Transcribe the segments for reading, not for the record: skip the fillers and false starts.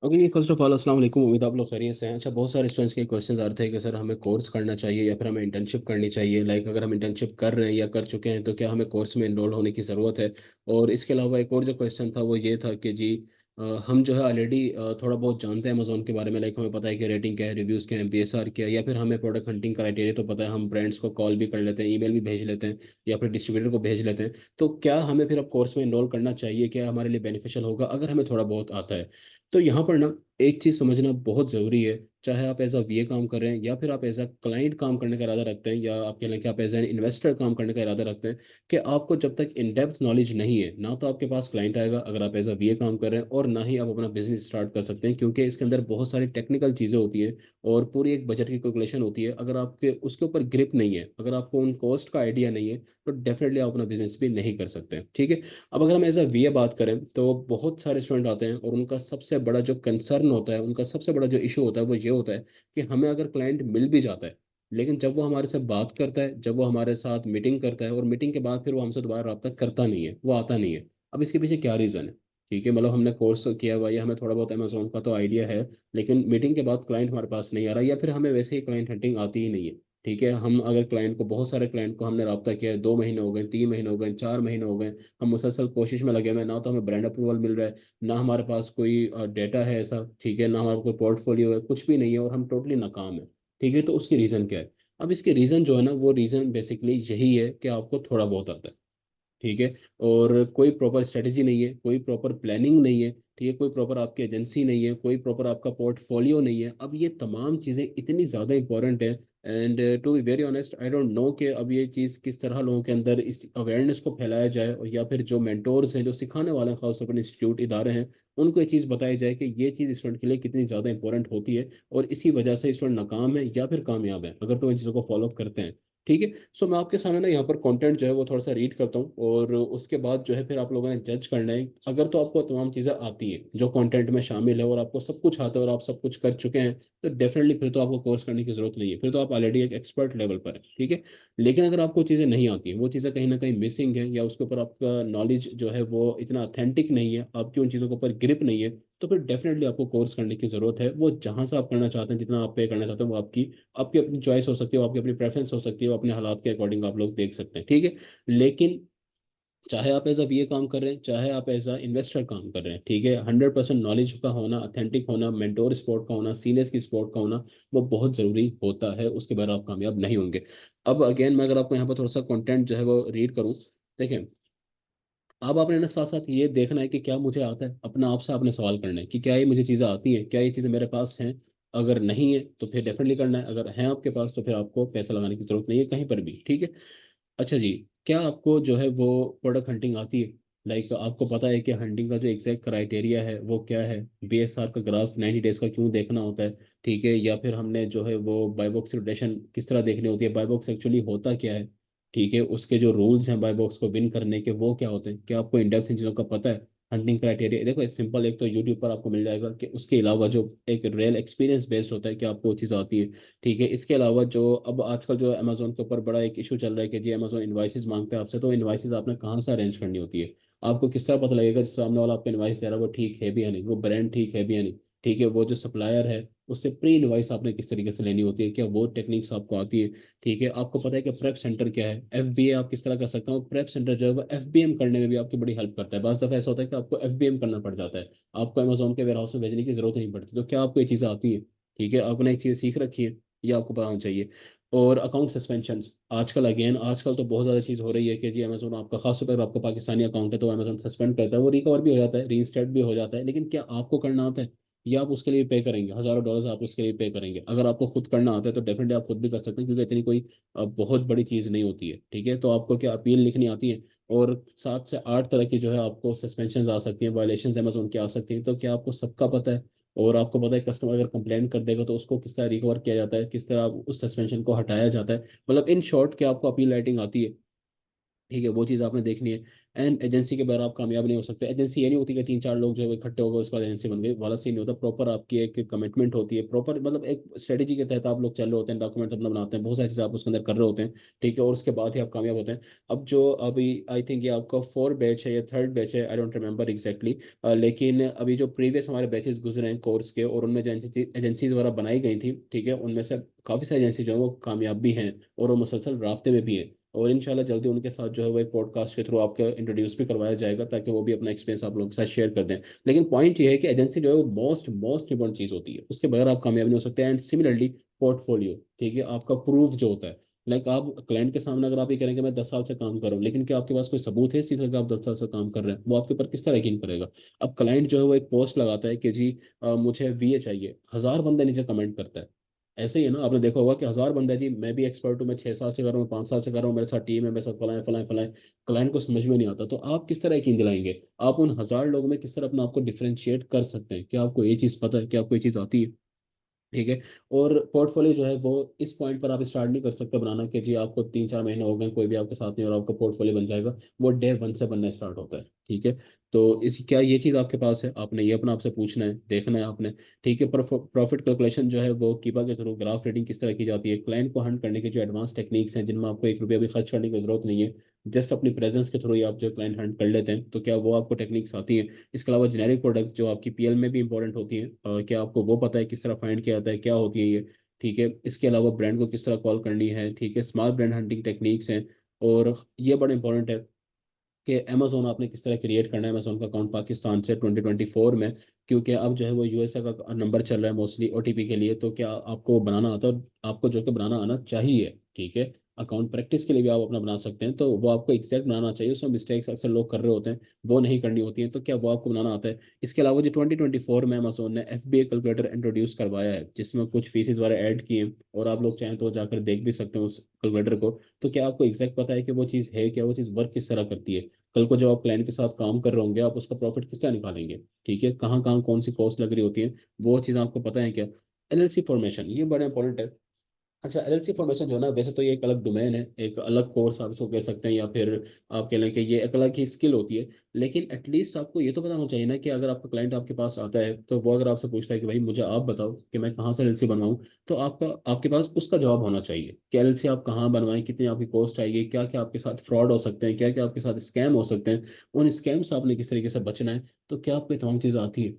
Okay जी, first of all अस्सलाम वालेकुम। उम्मीद आप लोग खैरियत से हैं। अच्छा, बहुत सारे स्टूडेंट्स के क्वेश्चन आ रहे थे कि सर हमें कोर्स करना चाहिए या फिर हमें इंटर्नशिप करनी चाहिए। लाइक अगर हम इंटर्नशिप कर रहे हैं या कर चुके हैं तो क्या हमें कोर्स में इनरोल होने की ज़रूरत है। और इसके अलावा एक और जो क्वेश्चन था वो ये था कि जी हम जो है ऑलरेडी थोड़ा बहुत जानते हैं अमेजोन के बारे में। लाइक हमें पता है कि रेटिंग क्या है, रिव्यूज़ क्या है, बीएसआर क्या है, या फिर हमें प्रोडक्ट हंटिंग क्राइटेरिया तो पता है, हम ब्रांड्स को कॉल भी कर लेते हैं, ईमेल भी भेज लेते हैं या फिर डिस्ट्रीब्यूटर को भेज लेते हैं। तो क्या हमें फिर अब कोर्स में इनरोल करना चाहिए? क्या हमारे लिए बेनिफिशियल होगा अगर हमें थोड़ा बहुत आता है? तो यहाँ पर ना एक चीज़ समझना बहुत ज़रूरी है। चाहे आप एज अ वीए काम कर रहे हैं या फिर आप एज अ क्लाइंट काम करने का इरादा रखते हैं, या आप कह लें कि आप एज एन इन्वेस्टर काम करने का इरादा रखते हैं, कि आपको जब तक इन डेप्थ नॉलेज नहीं है ना तो आपके पास क्लाइंट आएगा अगर आप एज अ वीए काम कर रहे हैं, और ना ही आप अपना बिजनेस स्टार्ट कर सकते हैं, क्योंकि इसके अंदर बहुत सारी टेक्निकल चीज़ें होती हैं और पूरी एक बजट की कैलकुलेशन होती है। अगर आपके उसके ऊपर ग्रिप नहीं है, अगर आपको उन कॉस्ट का आइडिया नहीं है, तो डेफिनेटली आप अपना बिजनेस भी नहीं कर सकते। ठीक है। अब अगर हम एज अ वीए बात करें तो बहुत सारे स्टूडेंट आते हैं और उनका सबसे बड़ा जो कंसर्न होता है, उनका सबसे बड़ा जो इशू होता है वो ये होता है कि हमें अगर क्लाइंट मिल भी जाता है, लेकिन जब वो हमारे से बात करता है, जब वो हमारे साथ मीटिंग करता है और मीटिंग के बाद फिर वो हमसे दोबारा रब्ता करता नहीं है, वो आता नहीं है। अब इसके पीछे क्या रीज़न है? ठीक है, मतलब हमने कोर्स किया हुआ है या हमें थोड़ा बहुत अमेजोन का तो आइडिया है, लेकिन मीटिंग के बाद क्लाइंट हमारे पास नहीं आ रहा, या फिर हमें वैसे ही क्लाइंट हंटिंग आती ही नहीं है। ठीक है, हम अगर क्लाइंट को, बहुत सारे क्लाइंट को हमने रब्ता किया है, 2 महीने हो गए, 3 महीने हो गए, 4 महीने हो गए, हम मुसलसल कोशिश में लगे हुए हैं, ना तो हमें ब्रांड अप्रूवल मिल रहा है, ना हमारे पास कोई डेटा है ऐसा, ठीक है, ना हमारा कोई पोर्टफोलियो है, कुछ भी नहीं है, और हम टोटली नाकाम है। ठीक है, तो उसकी रीज़न क्या है? अब इसके रीज़न जो है ना, वो रीज़न बेसिकली यही है कि आपको थोड़ा बहुत आता है। ठीक है। और कोई प्रॉपर स्ट्रेटेजी नहीं है, कोई प्रॉपर प्लानिंग नहीं है, ठीक है, कोई प्रॉपर आपकी एजेंसी नहीं है, कोई प्रॉपर आपका पोर्टफोलियो नहीं है। अब ये तमाम चीज़ें इतनी ज़्यादा इंपॉर्टेंट है, and to be very honest I don't know कि अब ये चीज़ किस तरह लोगों के अंदर इस अवेयरनेस को फैलाया जाए, और या फिर जो मेंटोर्स हैं, जो सिखाने वाले हैं, खासतौर पर इंस्टीट्यूट इदारे हैं, उनको ये चीज़ बताई जाए कि ये चीज़ स्टूडेंट के लिए कितनी ज़्यादा इंपॉर्टेंट होती है, और इसी वजह से स्टूडेंट नाकाम है या फिर कामयाब है अगर तो इन चीज़ों को फॉलो करते हैं। ठीक है। सो मैं आपके सामने ना यहाँ पर कंटेंट जो है वो थोड़ा सा रीड करता हूँ, और उसके बाद जो है फिर आप लोगों ने जज करना है। अगर तो आपको तमाम चीज़ें आती हैं जो कंटेंट में शामिल है, और आपको सब कुछ आता है और आप सब कुछ कर चुके हैं, तो डेफिनेटली फिर तो आपको कोर्स करने की जरूरत नहीं है, फिर तो आप ऑलरेडी एक एक्सपर्ट लेवल पर है। ठीक है। लेकिन अगर आपको चीज़ें नहीं आती हैं, वो चीज़ें कहीं ना कहीं मिसिंग है, या उसके ऊपर आपका नॉलेज जो है वो इतना अथेंटिक नहीं है, आपकी उन चीज़ों के ऊपर ग्रिप नहीं है, तो फिर डेफिनेटली आपको कोर्स करने की ज़रूरत है। वो जहाँ से आप करना चाहते हैं, जितना आप पे करना चाहते हैं, वो आपकी आपकी अपनी चॉइस हो सकती है, वो आपकी अपनी प्रेफरेंस हो सकती है, वो अपने हालात के अकॉर्डिंग आप लोग देख सकते हैं। ठीक है। लेकिन चाहे आप एज अ बीए काम कर रहे हैं, चाहे आप एज अ इन्वेस्टर काम कर रहे हैं, ठीक है, 100% नॉलेज का होना, अथेंटिक होना, मेंटोर सपोर्ट का होना, सीनियर्स की सपोर्ट का होना, वो बहुत ज़रूरी होता है। उसके बाद आप कामयाब नहीं होंगे। अब अगेन मैं अगर आपको यहाँ पर थोड़ा सा कंटेंट जो है वो रीड करूँ, देखें, अब आपने ना साथ साथ ये देखना है कि क्या मुझे आता है, अपना आप से आपने सवाल करना है कि क्या ये मुझे चीज़ें आती हैं, क्या ये चीज़ें मेरे पास हैं। अगर नहीं है तो फिर डेफिनेटली करना है, अगर है आपके पास तो फिर आपको पैसा लगाने की जरूरत नहीं है कहीं पर भी। ठीक है। अच्छा जी, क्या आपको जो है वो प्रोडक्ट हंटिंग आती है? लाइक आपको पता है कि हंटिंग का जो एग्जैक्ट क्राइटेरिया है वो क्या है? बीएसआर का ग्राफ 90 डेज का क्यों देखना होता है? ठीक है, या फिर हमने जो है वो बाय बॉक्स रोटेशन किस तरह देखनी होती है, बाय बॉक्स एक्चुअली होता क्या है? ठीक है, उसके जो रूल्स हैं बाय बॉक्स को विन करने के वो क्या होते हैं? क्या आपको इन डेप्थ इन चीज़ों का पता है? हंटिंग क्राइटेरिया देखो, सिंपल, एक तो यूट्यूब पर आपको मिल जाएगा, कि उसके अलावा जो एक रियल एक्सपीरियंस बेस्ड होता है कि आपको वो चीज़ आती है। ठीक है, इसके अलावा जो अब आजकल जो अमेजोन के ऊपर बड़ा एक इशू चल रहा है कि जी अमेजोन इनवाइसेस मांगते हैं आपसे, तो इनवाइसेस आपने कहाँ से अरेंज करनी होती है? आपको किस तरह पता लगेगा जिस सामने वाला आपका इनवाइस दे रहा है वो ठीक है भी या नहीं, वो ब्रांड ठीक है भी या नहीं? ठीक है, वो जो सप्लायर है उससे प्री इनवाइस आपने किस तरीके से लेनी होती है, क्या वो टेक्निक्स आपको आती है? ठीक है, आपको पता है कि प्रेप सेंटर क्या है, एफबीए आप किस तरह कर सकते हो, प्रेप सेंटर जो है वो एफबीएम करने में भी आपकी बड़ी हेल्प करता है। बाज़ दफ़ा ऐसा होता है कि आपको एफबीएम करना पड़ जाता है, आपको अमेजोन के वेयर हाउस में भेजने की जरूरत नहीं पड़ती। तो क्या आपको ये चीज़ें आती है? ठीक है, आपने एक चीज़ सीख रखी है, ये आपको पता होना चाहिए। और अकाउंट सस्पेंशन, आजकल अगेन आजकल तो बहुत ज़्यादा चीज़ हो रही है कि जी अमेजोन आपका, खासतौर पर आपका पाकिस्तानी अकाउंट है तो अमेजोन सस्पेंड करता है, वो रिकवर भी हो जाता है, रीइंस्टेट भी हो जाता है, लेकिन क्या आपको करना आता है? या आप उसके लिए पे करेंगे हज़ारों डॉलर्स, आप उसके लिए पे करेंगे? अगर आपको खुद करना आता है तो डेफिनेटली आप खुद भी कर सकते हैं, क्योंकि इतनी कोई बहुत बड़ी चीज़ नहीं होती है। ठीक है, तो आपको क्या अपील लिखनी आती है? और 7 से 8 तरह की जो है आपको सस्पेंशन आ सकती हैं, वायलेशन अमेजोन की आ सकती हैं, तो क्या आपको सबका पता है? और आपको पता है कस्टमर अगर कंप्लेन कर देगा तो उसको किस तरह रिकवर किया जाता है, किस तरह उस सस्पेंशन को हटाया जाता है? मतलब इन शॉर्ट क्या आपको अपील राइटिंग आती है? ठीक है, वो चीज़ आपने देखनी है। एंड एजेंसी के बगैर आप कामयाब नहीं हो सकते। एजेंसी ये नहीं होती कि तीन चार लोग जो है वो इकट्ठे हो गए उसके बाद एजेंसी बन गई, वाला सीन नहीं होता। प्रॉपर आपकी एक कमिटमेंट होती है, प्रॉपर मतलब एक स्ट्रेटेजी के तहत आप लोग चल रहे होते हैं, डॉक्यूमेंट अपना बनाते हैं, बहुत सारी चीज़ें आप उसके अंदर कर रहे होते हैं, ठीक है, और उसके बाद ही आप कामयाब होते हैं। अब जो अभी आई थिंक ये आपका फोर्थ बैच है या थर्ड बैच है, आई डोंट रिमेंबर एग्जैक्टली, लेकिन अभी जो प्रीवियस हमारे बैचेस गुजरे हैं कोर्स के, और उनमें जो एजेंसीज वगैरह बनाई गई थी, ठीक है, उनमें से काफ़ी सारी एजेंसी जो है वो कामयाब भी हैं और वो मुसलसल राब्ते में भी हैं। और इंशाल्लाह जल्दी उनके साथ जो है वो एक पॉडकास्ट के थ्रू आपको इंट्रोड्यूस भी करवाया जाएगा, ताकि वो भी अपना एक्सपीरियंस आप लोगों के साथ शेयर कर दें। लेकिन पॉइंट ये है कि एजेंसी जो है वो मोस्ट मोस्ट इंपॉर्टेंट चीज़ होती है, उसके बगैर आप कामयाब नहीं हो सकते। एंड सिमिलरली पोर्टफोलियो, ठीक है, आपका प्रूफ जो होता है, लाइक आप क्लाइंट के सामने अगर आप ये करेंगे मैं 10 साल से काम कर रहा हूँ, लेकिन क्या आपके पास कोई सबूत है इस चीज़ का कि आप 10 साल से काम कर रहे हैं, वो आपके ऊपर किस तरह यकीन करेगा। अब क्लाइंट जो है वो एक पोस्ट लगाता है कि जी मुझे VA चाहिए, 1,000 बंदे नीचे कमेंट करता है। ऐसे ही है ना, आपने देखा होगा कि 1,000 बंदा है जी, मैं भी एक्सपर्ट हूँ, मैं 6 साल से कर रहा हूँ, 5 साल से कर रहा हूँ, मेरे साथ टीम है, मेरे साथ फलाए फलाए फलाए। क्लाइंट को समझ में नहीं आता, तो आप किस तरह यकीन दिलाएंगे। आप उन 1,000 लोगों में किस तरह अपने आप को डिफरेंशिएट कर सकते हैं, क्या आपको ये चीज़ पता है, क्या आपको ये चीज़ आती है, ठीक है। और पोर्टफोलियो जो है वो इस पॉइंट पर आप स्टार्ट नहीं कर सकते बनाना कि जी आपको 3 4 महीने हो गए कोई भी आपके साथ नहीं और आपका पोर्टफोलियो बन जाएगा। वो डे 1 से बनना स्टार्ट होता है, ठीक है। तो इस क्या ये चीज़ आपके पास है, आपने ये अपना आपसे पूछना है, देखना है आपने, ठीक है। प्रॉफिट कैलकुलेशन जो है वो कीपा के थ्रू ग्राफ रीडिंग किस तरह की जाती है, क्लाइंट को हंट करने के जो एडवांस टेक्निक्स हैं जिनमें आपको 1 रुपया भी खर्च करने की जरूरत नहीं है, जस्ट अपनी प्रेजेंस के थ्रू ही आप जो क्लाइंट हंट कर लेते हैं, तो क्या वो आपको टेक्निक्स आती है। इसके अलावा जेनेरिक प्रोडक्ट जो आपकी PL में भी इंपॉर्टेंट होती है, क्या आपको वो पता है किस तरह फाइंड किया जाता है, क्या होती है ये, ठीक है। इसके अलावा ब्रांड को किस तरह कॉल करनी है, ठीक है, स्मॉल ब्रांड हंटिंग टेक्निक्स हैं। और ये बड़ा इंपॉर्टेंट है कि अमेजोन आपने किस तरह क्रिएट करना है, अमेजोन का अकाउंट पाकिस्तान से 2024 में, क्योंकि अब जो है वो USA का नंबर चल रहा है मोस्टली OTP के लिए, तो क्या आपको वो बनाना आता है, आपको जो कि बनाना आना चाहिए, ठीक है। अकाउंट प्रैक्टिस के लिए भी आप अपना बना सकते हैं, तो वो आपको एग्जैक्ट बनाना चाहिए, उसमें मिस्टेक्स अक्सर लोग कर रहे होते हैं, वो नहीं करनी होती है, तो क्या वो आपको बनाना आता है। इसके अलावा जो 2024 में अमेजोन ने FBA कैलकुलेटर इंट्रोड्यूस करवाया है, जिसमें कुछ फीसिस वगैरह ऐड किए हैं, और आप लोग चाहें तो जाकर देख भी सकते हैं उस कैलकुलेटर को। तो क्या आपको एग्जैक्ट पता है कि वो चीज़ है क्या, वो चीज़ वर्क किस तरह करती है। कल को जब आप क्लाइंट के साथ काम कर रहे होंगे, आप उसका प्रॉफिट किस तरह निकालेंगे, ठीक है, कहाँ कहाँ कौन सी कॉस्ट लग रही होती है, वो चीज़ आपको पता है क्या। LLC फॉर्मेशन ये बड़ा इंपॉर्टेंट है। अच्छा, LLC फॉर्मेशन जो है ना, वैसे तो ये एक अलग डोमेन है, एक अलग कोर्स आप इसको कह सकते हैं, या फिर आप कह लें कि ये एक अलग ही स्किल होती है। लेकिन एटलीस्ट आपको ये तो पता होना चाहिए ना कि अगर आपका क्लाइंट आपके पास आता है, तो वो अगर आपसे पूछता है कि भाई मुझे आप बताओ कि मैं कहाँ से LLC बनवाऊँ, तो आपके पास उसका जवाब होना चाहिए कि LLC आप कहाँ बनवाएं, कितनी आपकी कॉस्ट आएगी, क्या क्या आपके साथ फ्रॉड हो सकते हैं, क्या क्या आपके साथ स्कैम हो सकते हैं, उन स्कैम से आपने किस तरीके से बचना है। तो क्या आपको ये तमाम चीज़ें आती है,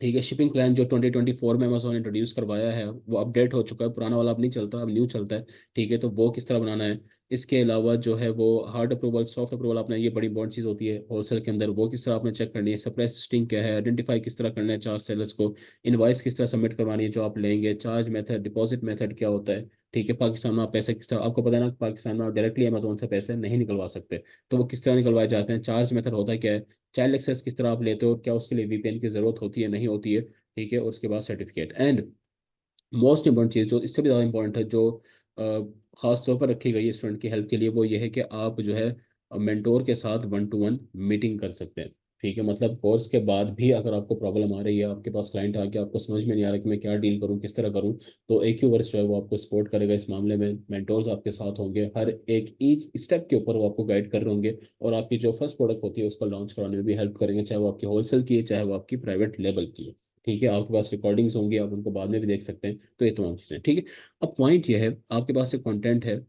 ठीक है। शिपिंग प्लान जो 2024 में अमेजोन इंट्रोड्यूस करवाया है वो अपडेट हो चुका है, पुराना वाला अब नहीं चलता, अब न्यू चलता है, ठीक है। तो वो किस तरह बनाना है। इसके अलावा जो है वो हार्ड अप्रूवल सॉफ्ट अप्रूवल आपने, ये बड़ी इंपॉर्टेंट चीज़ होती है होलसेल के अंदर, वो किस तरह आपने चेक करनी है। सप्लाई लिस्टिंग क्या है, आइडेंटिफाई किस तरह करना है चार्ज सेलर्स को, इनवाइस किस तरह सबमिट करवानी है जो आप लेंगे, चार्ज मेथड, डिपॉजिट मेथड क्या होता है, ठीक है। पाकिस्तान में आप पैसे किस तरह, आपको पता है ना, पाकिस्तान में आप डायरेक्टली अमेजोन से पैसे नहीं निकलवा सकते, तो वो किस तरह निकलवाए जाते हैं, चार्ज मेथड होता है क्या है, चाइल्ड एक्सेस किस तरह आप लेते हो, क्या उसके लिए VPN की जरूरत होती है नहीं होती है, ठीक है। और उसके बाद सर्टिफिकेट। एंड मोस्ट इंपॉर्टेंट चीज़ जो इससे भी ज़्यादा इंपॉर्टेंट है, जो खास तौर पर रखी गई है स्टूडेंट की हेल्प के लिए, वो ये है कि आप जो है मेंटोर के साथ 1 to 1 मीटिंग कर सकते हैं, ठीक है। मतलब कोर्स के बाद भी अगर आपको प्रॉब्लम आ रही है, आपके पास क्लाइंट आ गया, आपको समझ में नहीं आ रहा कि मैं क्या डील करूं, किस तरह करूं, तो AQ वर्स जो है वो आपको सपोर्ट करेगा इस मामले में। मेंटोर्स आपके साथ होंगे, हर एक ईच स्टेप के ऊपर वो आपको गाइड कर रहे होंगे, और आपकी जो फर्स्ट प्रोडक्ट होती है उसको लॉन्च कराने में भी हेल्प करेंगे, चाहे वो आपकी होलसेल की है, चाहे वो आपकी प्राइवेट लेवल की है, ठीक है। आपके पास रिकॉर्डिंग्स होंगी, आप उनको बाद में भी देख सकते हैं, तो ये तमाम चीज़ें, ठीक है। अब पॉइंट ये है, आपके पास एक कंटेंट है,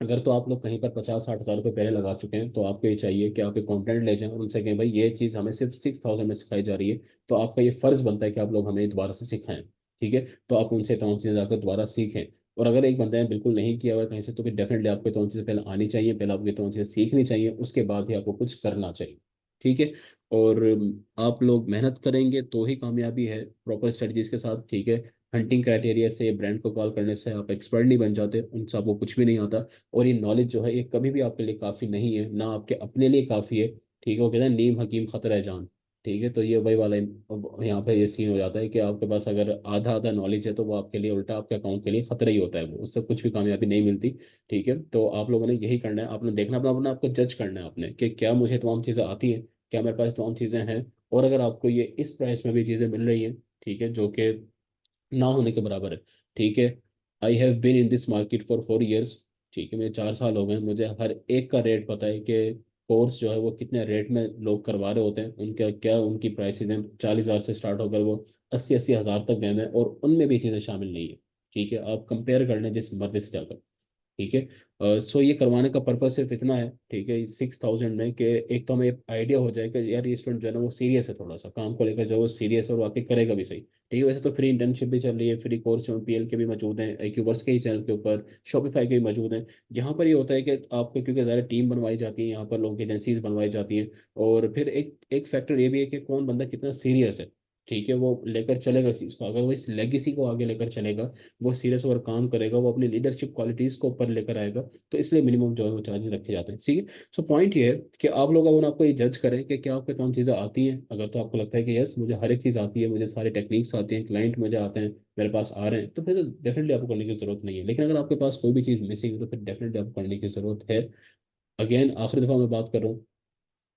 अगर तो आप लोग कहीं पर 50 60 हज़ार रुपये पहले लगा चुके हैं, तो आपको ये चाहिए कि आप एक कंटेंट ले जाएं और उनसे कहें भाई ये चीज़ हमें सिर्फ 6,000 में सिखाई जा रही है, तो आपका ये फ़र्ज़ बनता है कि आप लोग हमें दोबारा से सिखाएं, ठीक है। तो आप उनसे तमाम चीज़ें जाकर दोबारा सीखें। और अगर एक बंदे ने बिल्कुल नहीं किया हुआ है कहीं से, तो फिर डेफिनेटली आपको तमाम चीज़ें पहले आनी चाहिए, पहले आपको ये तमाम चीज़ें सीखनी चाहिए, उसके बाद ही आपको कुछ करना चाहिए, ठीक है। और आप लोग मेहनत करेंगे तो ही कामयाबी है, प्रॉपर स्ट्रेटजीज के साथ, ठीक है। हंटिंग क्राइटेरिया से, ब्रांड को कॉल करने से आप एक्सपर्ट नहीं बन जाते, उनसे आपको कुछ भी नहीं आता। और ये नॉलेज जो है ये कभी भी आपके लिए काफ़ी नहीं है, ना आपके अपने लिए काफ़ी है, ठीक है। वो कहते हैं नीम हकीम खतरा है जान, ठीक है। तो ये वही वाला अब यहाँ पे ये सीन हो जाता है कि आपके पास अगर आधा आधा नॉलेज है, तो वो आपके लिए उल्टा आपके अकाउंट के लिए खतरा ही होता है, वो उससे कुछ भी कामयाबी नहीं मिलती, ठीक है। तो आप लोगों ने यही करना है, आपने देखना अपना अपना, आपको जज करना है आपने कि क्या मुझे तमाम चीज़ें आती हैं, क्या मेरे पास तमाम चीज़ें हैं। और अगर आपको ये इस प्राइस में भी चीज़ें मिल रही हैं, ठीक है, जो कि ना होने के बराबर है, ठीक है। I have been in this market for 4 years, ठीक है, मेरे 4 साल हो गए, मुझे हर एक का रेट पता है कि कोर्स जो है वो कितने रेट में लोग करवा रहे होते हैं, उनका क्या उनकी प्राइसेज हैं, 40,000 से स्टार्ट होकर वो 80-80 हज़ार तक गए हैं, और उनमें भी चीज़ें शामिल नहीं है। ठीक है, आप कंपेयर कर लें जिस मर्जी से जाकर। ठीक है। सो ये करवाने का पर्पज सिर्फ इतना है, ठीक है, 6,000 में, कि एक तो हमें आइडिया हो जाए कि यार ये स्टूडेंट जो है ना वो सीरियस है, थोड़ा सा काम को लेकर जो है वो सीरियस है और वाकई करेगा भी सही। ठीक है, वैसे तो फ्री इंटर्नशिप भी चल रही है, फ्री कोर्स पीएल के भी मौजूद हैं, IQVerse के ही चैनल के ऊपर, शॉपिफाई के भी मौजूद हैं। यहाँ पर ये होता है कि आपको क्योंकि ज़्यादा टीम बनवाई जाती है, यहाँ पर लोगों की एजेंसीज बनवाई जाती हैं, और फिर एक एक फैक्टर ये भी है कि कौन बंदा कितना सीरियस है। ठीक है, वो लेकर चलेगा इस चीज़ को, अगर वो इस लेगेसी को आगे लेकर चलेगा, वो सीरियस होकर काम करेगा, वो अपनी लीडरशिप क्वालिटीज़ को ऊपर लेकर आएगा, तो इसलिए मिनिमम जो है वो चार्जेस रखे जाते हैं। ठीक है। सो पॉइंट ये है कि आप लोग अब आपको ये जज करें कि क्या आपको कौन चीज़ें आती हैं। अगर तो आपको लगता है कि यस मुझे हर एक चीज़ आती है, मुझे सारे टेक्निक्स आते हैं, क्लाइंट मुझे आते हैं, मेरे पास आ रहे हैं, तो फिर डेफिनेटली आपको करने की जरूरत नहीं है। लेकिन अगर आपके पास कोई भी चीज़ मिसिंग है तो फिर डेफिनेटली आपको करने की जरूरत है। अगेन आखिरी दफ़ा मैं बात कर रहा हूँ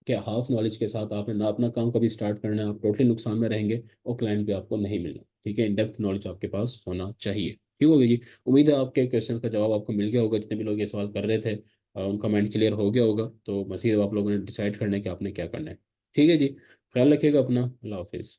कि हाफ नॉलेज के साथ आपने ना अपना काम कभी स्टार्ट करना है, आप टोटली नुकसान में रहेंगे, और क्लाइंट भी आपको नहीं मिलना। ठीक है, इन डेप्थ नॉलेज आपके पास होना चाहिए। ठीक होगा जी। उम्मीद है आपके क्वेश्चन का जवाब आपको मिल गया होगा, जितने भी लोग ये सवाल कर रहे थे उनका माइंड क्लियर हो गया होगा, तो मसीह आप लोगों ने डिसाइड करना है कि आपने क्या करना है। ठीक है जी। ख्याल रखिएगा अपना। अल्लाह हाफिज़।